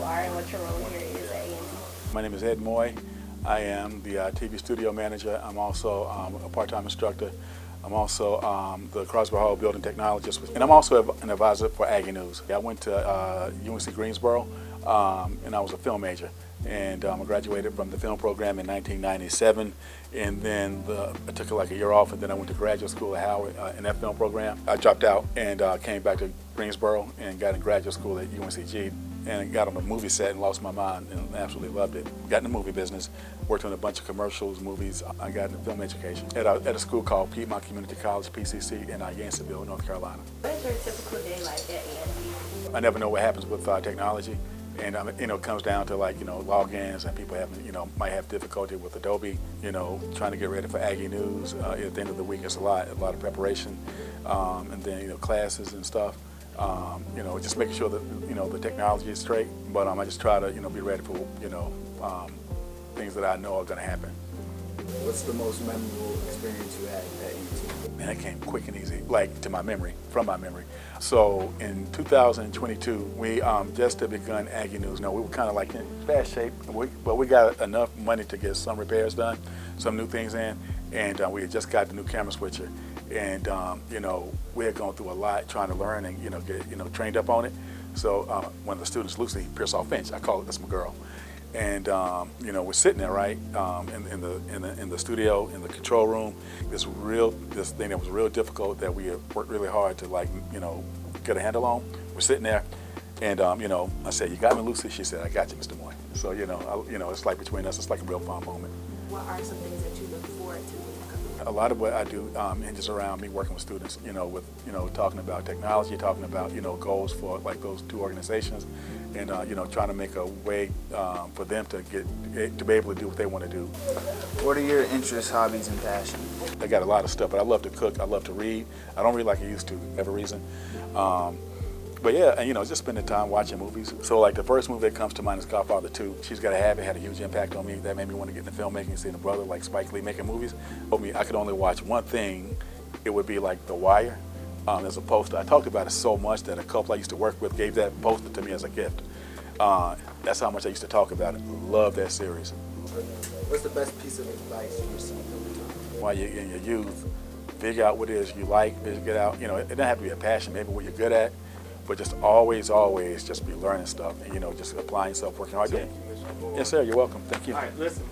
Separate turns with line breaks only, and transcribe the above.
are and what your role here is at A&T.
My name is Ed Moye. I am the TV studio manager. I'm also a part-time instructor. I'm also the Crosby Hall building technologist, and I'm also an advisor for Aggie News. I went to UNC Greensboro, and I was a film major. And I graduated from the film program in 1997, and then I took like a year off, and then I went to graduate school at Howard in that film program. I dropped out and came back to Greensboro and got in graduate school at UNCG, and got on a movie set and lost my mind and absolutely loved it. Got in the movie business, worked on a bunch of commercials, movies. I got into film education at a school called Piedmont Community College, PCC, in Yanceyville, North Carolina.
What is your typical day like at A&T?
I never know what happens with technology. And it comes down to logins, and people might have difficulty with Adobe. Trying to get ready for Aggie News at the end of the week. It's a lot of preparation, and then classes and stuff. Just making sure that the technology is straight. But I just try to be ready for things that I know are going to happen.
What's the most memorable experience you had at A&T?
Man, it came quick and easy, from my memory. So in 2022, we just had begun Aggie News. We were kind of in bad shape, but we got enough money to get some repairs done, some new things in, and we had just got the new camera switcher. And we had gone through a lot trying to learn and get trained up on it. So one of the students, Lucy Pearsall-Finch, I call it, that's my girl. And we're sitting there, right, in the studio, in the control room. This thing that was real difficult that we had worked really hard to get a handle on. We're sitting there, and I said, "You got me, Lucy?" She said, "I got you, Mr. Moye." So it's like between us, it's like a real fun moment.
What are some things that you look forward to when you come?
A lot of what I do hinges around me working with students, with talking about technology, talking about goals for those two organizations, and trying to make a way for them to be able to do what they want to do.
What are your interests, hobbies, and passions?
I got a lot of stuff, but I love to cook. I love to read. I don't read like I used to, for whatever reason. But yeah, and just spending time watching movies. So the first movie that comes to mind is Godfather 2. She's Gotta Have It had a huge impact on me. That made me want to get into filmmaking, seeing a brother like Spike Lee making movies. Told me I could only watch one thing. It would be The Wire. As a poster. I talked about it so much that a couple I used to work with gave that poster to me as a gift. That's how much I used to talk about it. Love that series.
What's the best piece of advice you received over time?
While you're in your youth, figure out what it is you like, figure it out. It doesn't have to be a passion, maybe what you're good at, but just always just be learning stuff and, just applying yourself, working hard. Yes, sir, you're welcome. Thank you.
All right, listen.